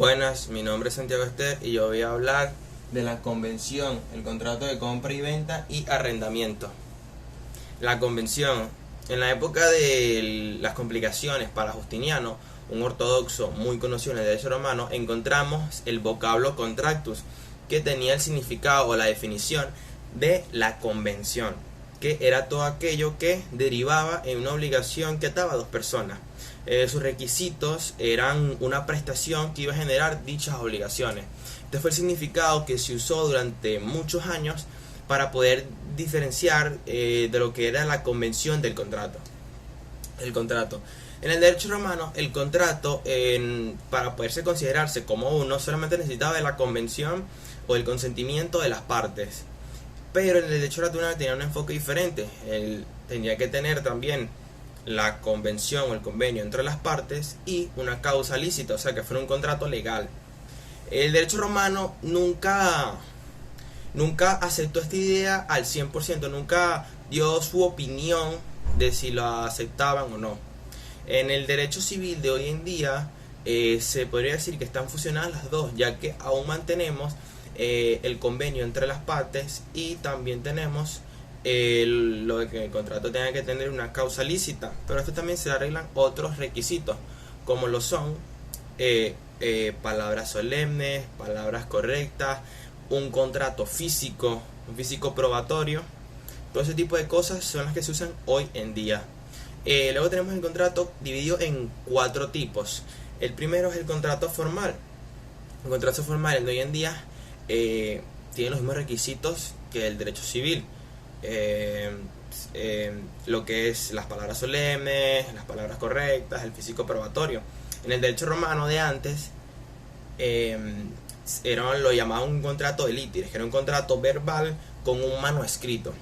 Buenas, mi nombre es Santiago Ester y yo voy a hablar de la convención, el contrato de compra y venta y arrendamiento. La convención, en la época de las complicaciones para Justiniano, un ortodoxo muy conocido en el derecho romano, encontramos el vocablo contractus, que tenía el significado o la definición de la convención, que era todo aquello que derivaba en una obligación que ataba a dos personas. Sus requisitos eran una prestación que iba a generar dichas obligaciones. Este fue el significado que se usó durante muchos años para poder diferenciar de lo que era la convención del contrato. El contrato. En el derecho romano, el contrato, para poderse considerarse como uno, solamente necesitaba de la convención o el consentimiento de las partes. Pero en el derecho natural tenía un enfoque diferente. Él tenía que tener también la convención o el convenio entre las partes y una causa lícita, o sea que fuera un contrato legal. El derecho romano nunca aceptó esta idea al 100%, nunca dio su opinión de si lo aceptaban o no. En el derecho civil de hoy en día se podría decir que están fusionadas las dos, ya que aún mantenemos el convenio entre las partes y también tenemos lo de que el contrato tenga que tener una causa lícita, pero esto también se arreglan otros requisitos, como lo son palabras solemnes, palabras correctas, un contrato físico, un físico probatorio. Todo ese tipo de cosas son las que se usan hoy en día. Luego tenemos el contrato dividido en 4 tipos. El primero es el contrato formal. El contrato formal en hoy en día tiene los mismos requisitos que el derecho civil. Lo que es las palabras solemnes, las palabras correctas, el físico probatorio. En el derecho romano de antes lo llamaban un contrato de litis, que era un contrato verbal con un manuscrito.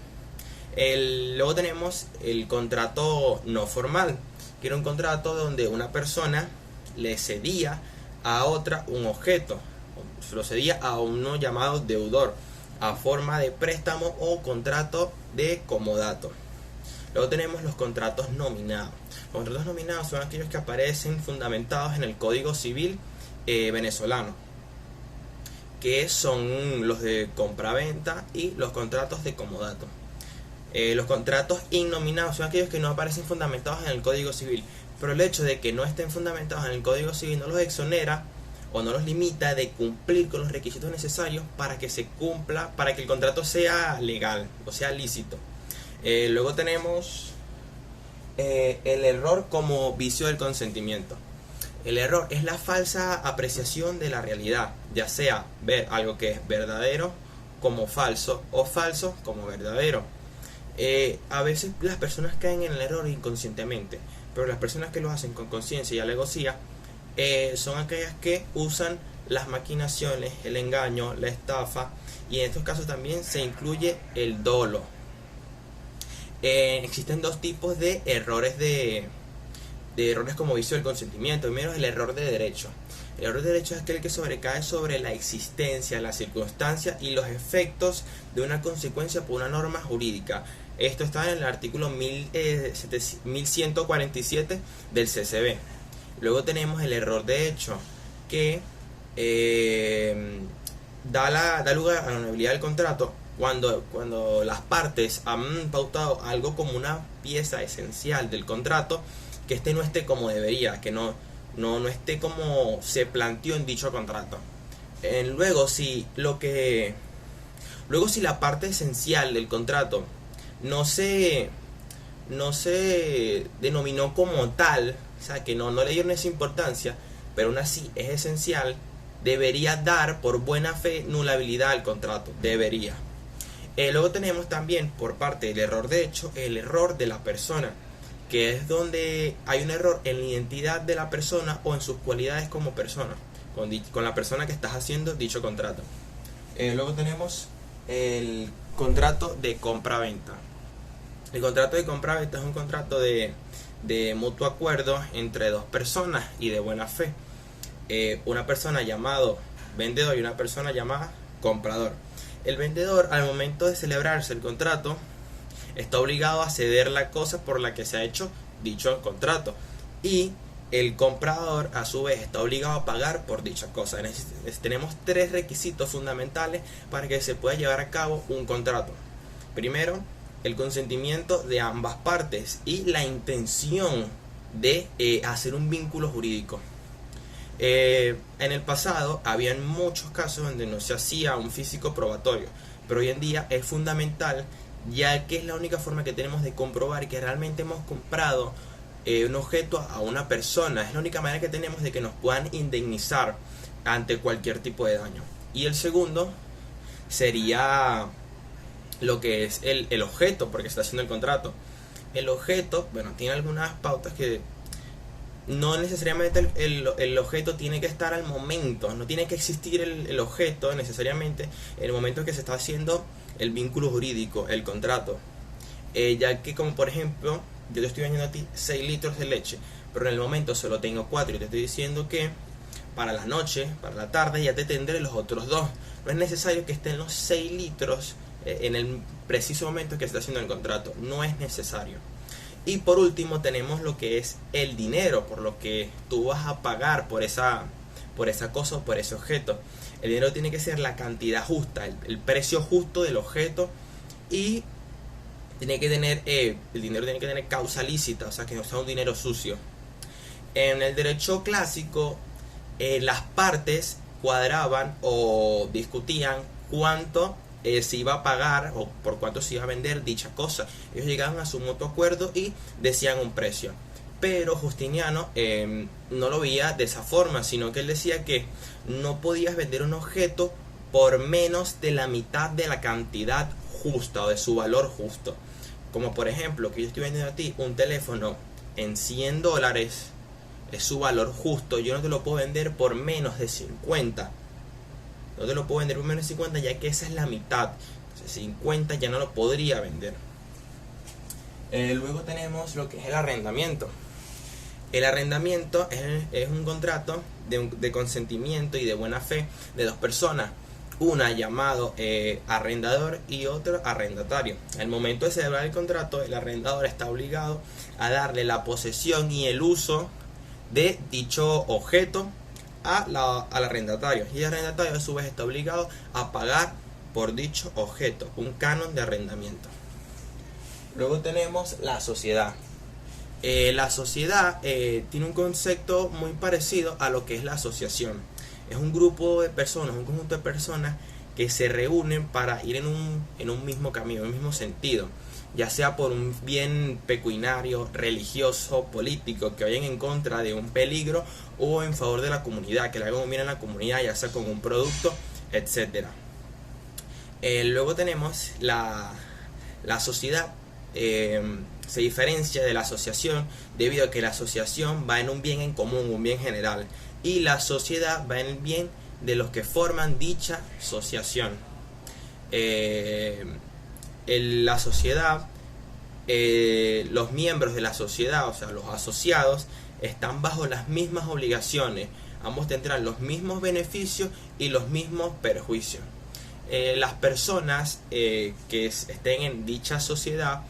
Luego tenemos el contrato no formal, que era un contrato donde una persona le cedía a otra un objeto, se lo cedía a uno llamado deudor, a forma de préstamo o contrato de comodato. Luego tenemos los contratos nominados. Los contratos nominados son aquellos que aparecen fundamentados en el Código Civil venezolano, que son los de compraventa y los contratos de comodato. Los contratos innominados son aquellos que no aparecen fundamentados en el Código Civil, pero el hecho de que no estén fundamentados en el Código Civil no los exonera o no los limita de cumplir con los requisitos necesarios para que se cumpla, para que el contrato sea legal o sea lícito. Luego tenemos el error como vicio del consentimiento. El error es la falsa apreciación de la realidad, ya sea ver algo que es verdadero como falso o falso como verdadero. A veces las personas caen en el error inconscientemente, pero las personas que lo hacen con conciencia y alevosía son aquellas que usan las maquinaciones, el engaño, la estafa, y en estos casos también se incluye el dolo. Existen dos tipos de errores errores como vicio del consentimiento. Primero es el error de derecho. El error de derecho es aquel que sobrecae sobre la existencia, la circunstancia y los efectos de una consecuencia por una norma jurídica. Esto está en el artículo 1147 del CCB. Luego tenemos el error de hecho, que da lugar a la nulidad del contrato cuando las partes han pautado algo como una pieza esencial del contrato, que este no esté como debería, que no esté como se planteó en dicho contrato. Luego si la parte esencial del contrato no se denominó como tal, o sea que no le dieron esa importancia, pero aún así es esencial, debería dar por buena fe nulabilidad al contrato, debería. Luego tenemos también por parte del error de hecho el error de la persona, que es donde hay un error en la identidad de la persona o en sus cualidades como persona, con la persona que estás haciendo dicho contrato. Luego tenemos el contrato de compra-venta. El contrato de compra-venta es un contrato de mutuo acuerdo entre dos personas y de buena fe. Una persona llamado vendedor y una persona llamada comprador. El vendedor, al momento de celebrarse el contrato, está obligado a ceder la cosa por la que se ha hecho dicho contrato, y el comprador a su vez está obligado a pagar por dicha cosa. Tenemos tres requisitos fundamentales para que se pueda llevar a cabo un contrato. Primero, el consentimiento de ambas partes y la intención de hacer un vínculo jurídico. En el pasado habían muchos casos donde no se hacía un físico probatorio, pero hoy en día es fundamental, ya que es la única forma que tenemos de comprobar que realmente hemos comprado un objeto a una persona. Es la única manera que tenemos de que nos puedan indemnizar ante cualquier tipo de daño. Y el segundo sería lo que es el objeto, porque se está haciendo el contrato. El objeto, bueno, tiene algunas pautas que no necesariamente el objeto tiene que estar al momento, no tiene que existir el objeto necesariamente en el momento que se está haciendo el vínculo jurídico, el contrato. Ya que, como por ejemplo, yo te estoy vendiendo a ti 6 litros de leche, pero en el momento solo tengo 4 y te estoy diciendo que para la noche, para la tarde, ya te tendré los otros 2. No es necesario que estén los 6 litros en el preciso momento que se está haciendo el contrato, no es necesario. Y por último tenemos lo que es el dinero, por lo que tú vas a pagar por esa cosa o por ese objeto. El dinero tiene que ser la cantidad justa, el precio justo del objeto, y tiene que tener el dinero tiene que tener causa lícita, o sea, que no sea un dinero sucio. En el derecho clásico, las partes cuadraban o discutían cuánto se iba a pagar o por cuánto se iba a vender dicha cosa. Ellos llegaban a su mutuo acuerdo y decían un precio. Pero Justiniano no lo veía de esa forma, sino que él decía que no podías vender un objeto por menos de la mitad de la cantidad justa o de su valor justo. Como por ejemplo, que yo estoy vendiendo a ti un teléfono en $100, es su valor justo, yo no te lo puedo vender por menos de 50. No te lo puedo vender por menos de 50, ya que esa es la mitad. Entonces, 50 ya no lo podría vender. Luego tenemos lo que es el arrendamiento. El arrendamiento es un contrato de consentimiento y de buena fe de dos personas. Una llamado arrendador y otro arrendatario. Al momento de celebrar el contrato, el arrendador está obligado a darle la posesión y el uso de dicho objeto al arrendatario. Y el arrendatario a su vez está obligado a pagar por dicho objeto, un canon de arrendamiento. Luego tenemos la sociedad. La sociedad tiene un concepto muy parecido a lo que es la asociación. Es un grupo de personas, un conjunto de personas que se reúnen para ir en un mismo camino, en un mismo sentido, ya sea por un bien pecuniario, religioso, político, que vayan en contra de un peligro o en favor de la comunidad, que le hagan un bien a la comunidad, ya sea con un producto, etc. Luego tenemos la sociedad. Se diferencia de la asociación debido a que la asociación va en un bien en común, un bien general, y la sociedad va en el bien de los que forman dicha asociación. La sociedad, los miembros de la sociedad, o sea, los asociados, están bajo las mismas obligaciones. Ambos tendrán los mismos beneficios y los mismos perjuicios. Las personas que estén en dicha sociedad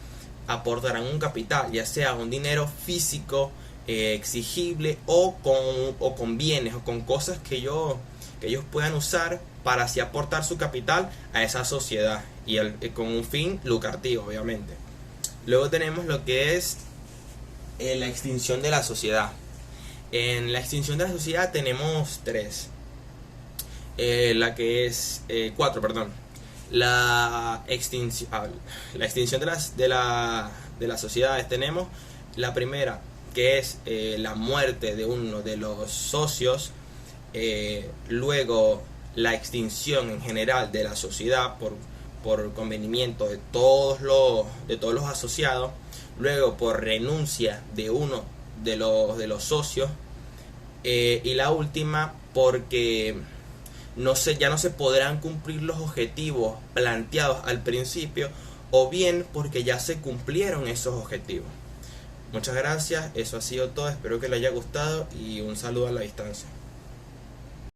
aportarán un capital, ya sea un dinero físico exigible o con bienes o con cosas que ellos puedan usar para así aportar su capital a esa sociedad y con un fin lucrativo, obviamente. Luego tenemos lo que es la extinción de la sociedad. En la extinción de la sociedad tenemos cuatro, perdón. La extinción de las sociedades tenemos la primera, que es la muerte de uno de los socios. Luego la extinción en general de la sociedad por convenimiento de todos los asociados. Luego por renuncia de uno de los socios. Y la última porque ya no se podrán cumplir los objetivos planteados al principio, o bien porque ya se cumplieron esos objetivos. Muchas gracias, eso ha sido todo, espero que les haya gustado y un saludo a la distancia.